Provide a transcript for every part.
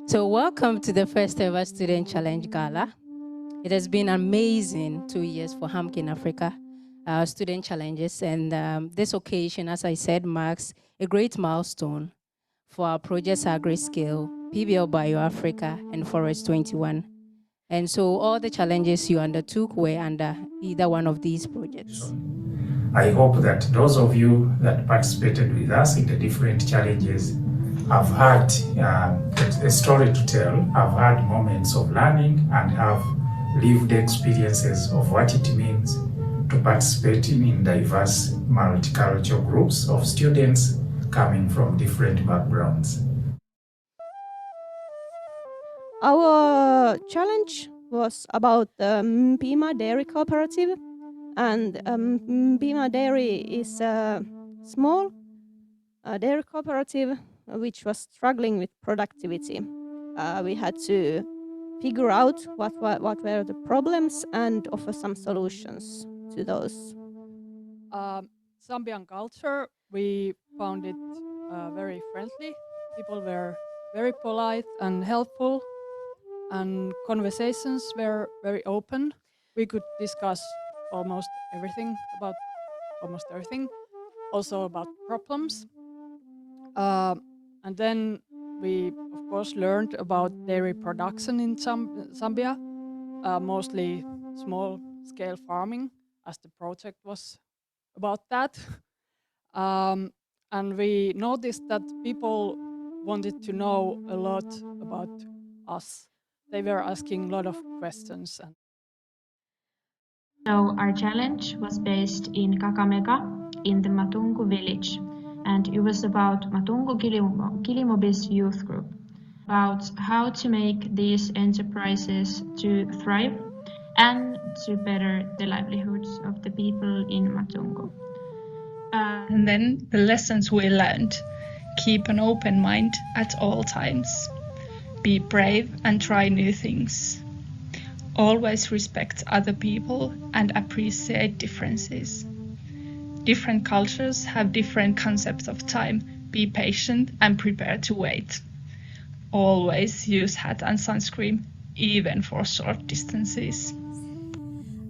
So welcome to the first ever Student Challenge Gala. It has been amazing 2 years for HAMK in Africa, student challenges. And this occasion, as I said, marks a great milestone for our projects Agri-Scale, PBL BioAfrica, and Forest 21. And so all the challenges you undertook were under either one of these projects. I hope that those of you that participated with us in the different challenges have had a story to tell, have had moments of learning, and have lived experiences of what it means to participate in diverse multicultural groups of students coming from different backgrounds. Our challenge was about the Mpima Dairy Cooperative, and Mpima Dairy is a small dairy cooperative which was struggling with productivity. We had to figure out what were the problems and offer some solutions to those. Zambian culture, we found it very friendly. People were very polite and helpful, and conversations were very open. We could discuss almost everything, also about problems. And then we, of course, learned about dairy production in Zambia, mostly small-scale farming, as the project was about that. And we noticed that people wanted to know a lot about us. They were asking a lot of questions. So our challenge was based in Kakamega in the Matungu village, and it was about Matungu Kilimobi's youth group, about how to make these enterprises to thrive and to better the livelihoods of the people in Matungu. And then the lessons we learned: keep an open mind at all times, be brave and try new things, always respect other people and appreciate differences. Different cultures have different concepts of time. Be patient and prepare to wait. Always use hat and sunscreen, even for short distances.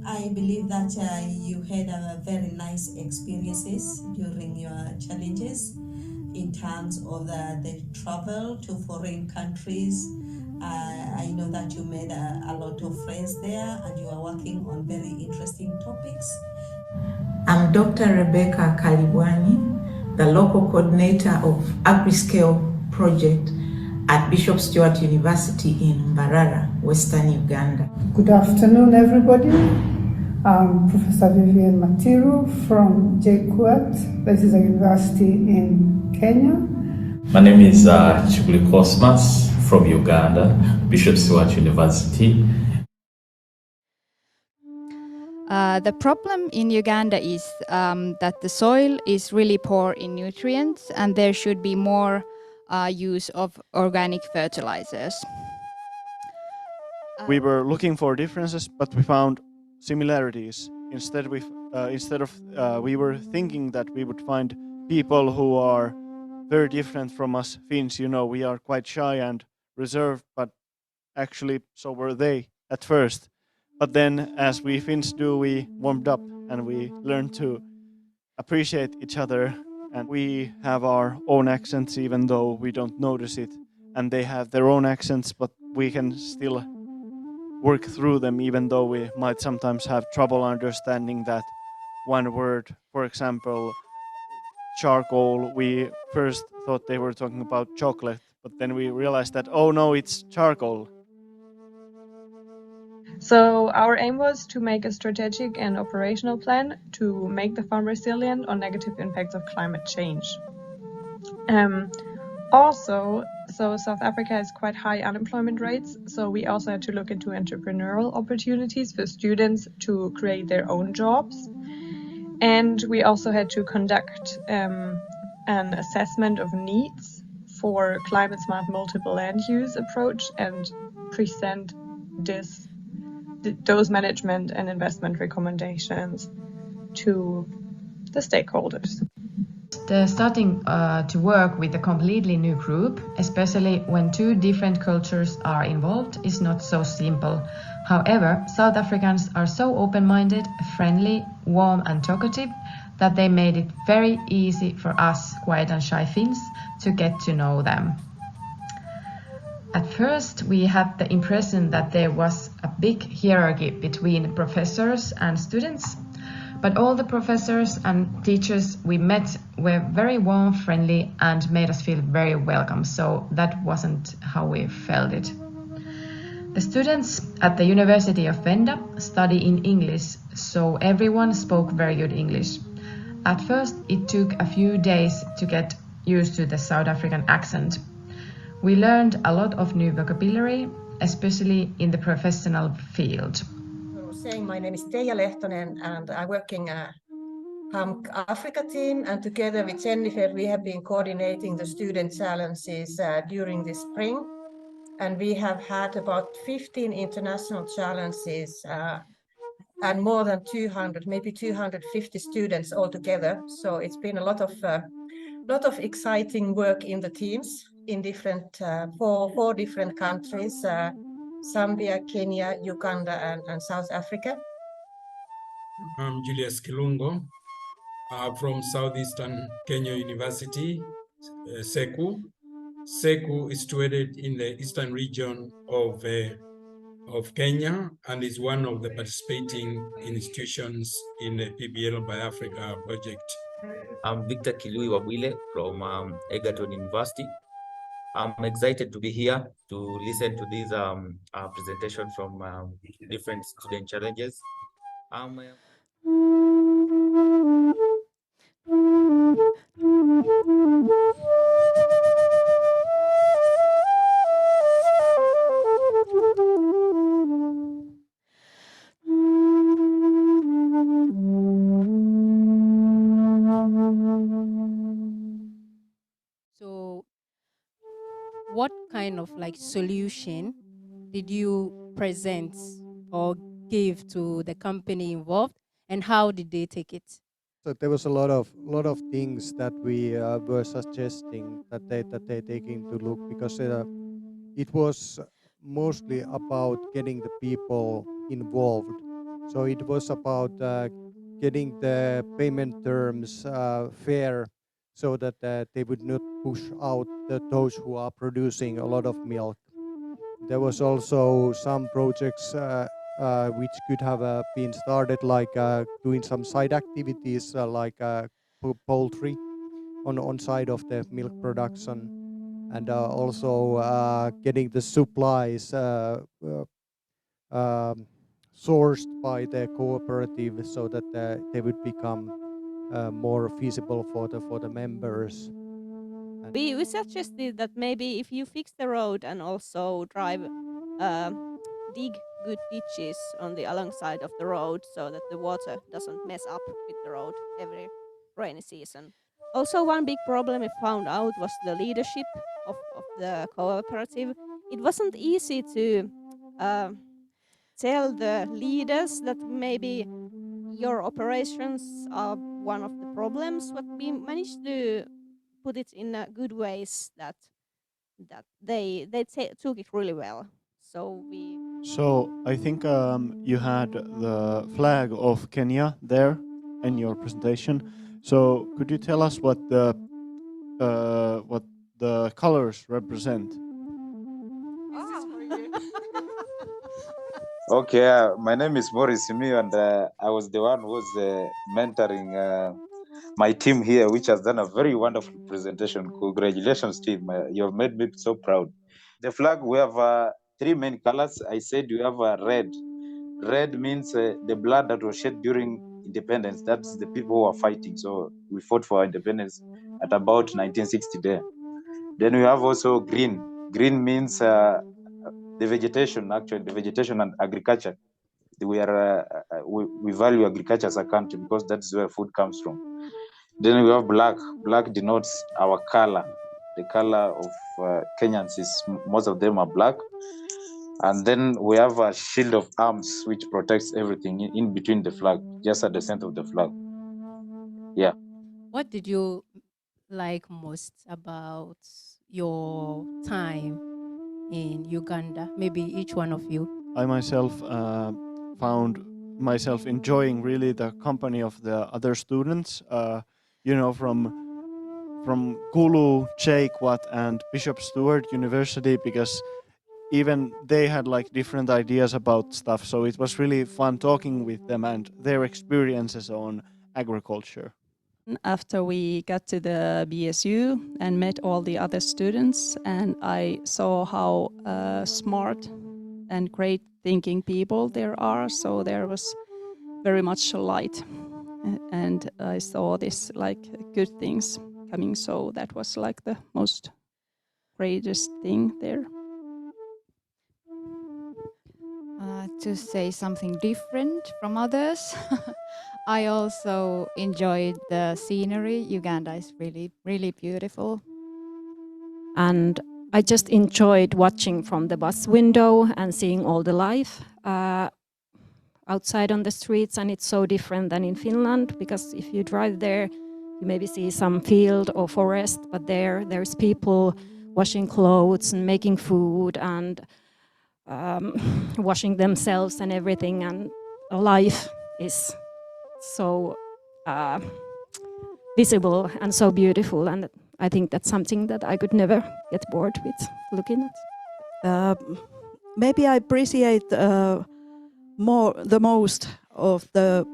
I believe that you had very nice experiences during your challenges in terms of the travel to foreign countries. I know that you made a lot of friends there and you are working on very interesting topics. I'm Dr. Rebecca Kalibwani, the local coordinator of Agri-Scale project at Bishop Stewart University in Mbarara, Western Uganda. Good afternoon, everybody. I'm Professor Vivian Matiru from JKUAT. This is a university in Kenya. My name is Chibuli Cosmas from Uganda, Bishop Stewart University. The problem in Uganda is that the soil is really poor in nutrients, and there should be more use of organic fertilizers. We were looking for differences, but we found similarities. Instead, we were thinking that we would find people who are very different from us Finns. You know, we are quite shy and reserved, but actually, so were they at first. But then, as we Finns do, we warmed up and we learned to appreciate each other. And we have our own accents, even though we don't notice it. And they have their own accents, but we can still work through them, even though we might sometimes have trouble understanding that one word. For example, charcoal, we first thought they were talking about chocolate, but then we realized that, oh no, it's charcoal. So our aim was to make a strategic and operational plan to make the farm resilient on negative impacts of climate change. So South Africa has quite high unemployment rates, so we also had to look into entrepreneurial opportunities for students to create their own jobs. And we also had to conduct an assessment of needs for climate smart multiple land use approach and present those management and investment recommendations to the stakeholders. Starting to work with a completely new group, especially when two different cultures are involved, is not so simple. However, South Africans are so open-minded, friendly, warm and talkative that they made it very easy for us quiet and shy Finns to get to know them. At first, we had the impression that there was a big hierarchy between professors and students, but all the professors and teachers we met were very warm, friendly, and made us feel very welcome, so that wasn't how we felt it. The students at the University of Venda study in English, so everyone spoke very good English. At first, it took a few days to get used to the South African accent. We learned a lot of new vocabulary, especially in the professional field. My name is Teija Lehtonen and I work in HAMK Africa team, and together with Jennifer we have been coordinating the student challenges during the spring, and we have had about 15 international challenges and more than 200, maybe 250 students altogether. So it's been a lot of exciting work in the teams in different four different countries, Zambia, Kenya, Uganda and South Africa. I'm Julius Kilungo from Southeastern Kenya University, SEKU. SEKU is situated in the eastern region of Kenya and is one of the participating institutions in the PBL by Africa project. I'm Victor Kilui Wabwile from Egerton University. I'm excited to be here to listen to this presentation from different student challenges. So what kind of solution did you present or give to the company involved, and how did they take it? So there was a lot of things that we were suggesting that they take into look, because it was mostly about getting the people involved. So it was about getting the payment terms fair, so that they would not push out those who are producing a lot of milk. There was also some projects which could have been started, like doing some side activities like poultry on side of the milk production, and also getting the supplies sourced by the cooperative, so that they would become more feasible for the members. We suggested that maybe if you fix the road and also dig good ditches on the alongside of the road, so that the water doesn't mess up with the road every rainy season. Also, one big problem we found out was the leadership of the cooperative. It wasn't easy to tell the leaders that maybe your operations are one of the problems, but we managed to put it in good ways that they took it really well. So I think you had the flag of Kenya there in your presentation. So could you tell us what the colors represent? Okay, my name is Morris Simiyu, and I was the one who was mentoring my team here, which has done a very wonderful presentation. Congratulations, team. You have made me so proud. The flag, we have 3 main colors. I said we have red. Red means the blood that was shed during independence. That's the people who are fighting. So we fought for our independence at about 1960 there. Then we have also green. Green means the vegetation, actually, the vegetation and agriculture. We value agriculture as a country because that's where food comes from. Then we have black. Black denotes our color. The color of Kenyans is, most of them are black. And then we have a shield of arms which protects everything in between the flag, just at the center of the flag. Yeah. What did you like most about your time in Uganda? Maybe each one of you. I myself found myself enjoying really the company of the other students. From Gulu, JKUAT, and Bishop Stewart University, because even they had like different ideas about stuff. So it was really fun talking with them and their experiences on agriculture. After we got to the BSU and met all the other students, and I saw how smart and great thinking people there are, so there was very much light, and I saw this like good things coming, so that was like the most greatest thing there. To say something different from others, I also enjoyed the scenery. Uganda is really, really beautiful. And I just enjoyed watching from the bus window and seeing all the life outside on the streets, and it's so different than in Finland, because if you drive there, you maybe see some field or forest, but there's people washing clothes and making food and washing themselves and everything, and life is so visible and so beautiful, and I think that's something that I could never get bored with looking at. Maybe I appreciate the most of the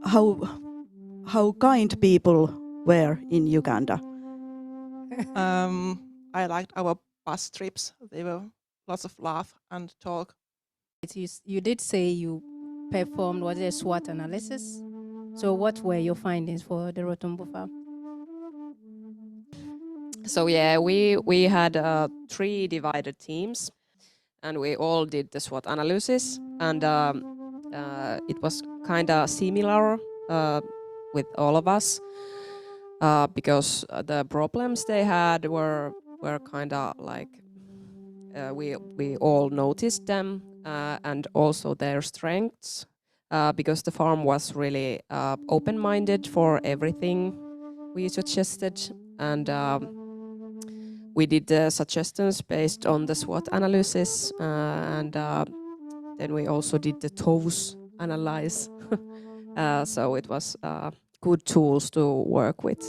how kind people were in Uganda. I liked our bus trips. They were lots of laugh and talk. You did say you performed, was it a SWOT analysis? So what were your findings for the Rotumbu farm? So yeah, we had 3 divided teams, and we all did the SWOT analysis, and it was kind of similar with all of us, because the problems they had were kind of like we all noticed them, and also their strengths, because the farm was really open-minded for everything we suggested, and we did the suggestions based on the SWOT analysis, and then we also did the TOWS analyze. So it was good tools to work with.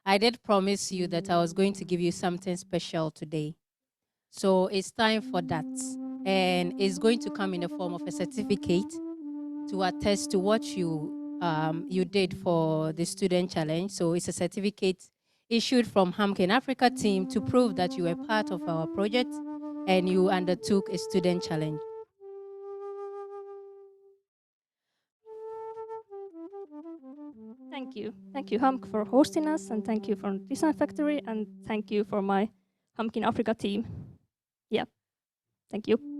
I did promise you that I was going to give you something special today. So it's time for that. And it's going to come in the form of a certificate to attest to what you did for the student challenge. So it's a certificate issued from HAMK in Africa team to prove that you were part of our project and you undertook a student challenge. Thank you HAMK for hosting us, and thank you for Design Factory, and thank you for my HAMK in Africa team. Yeah, thank you.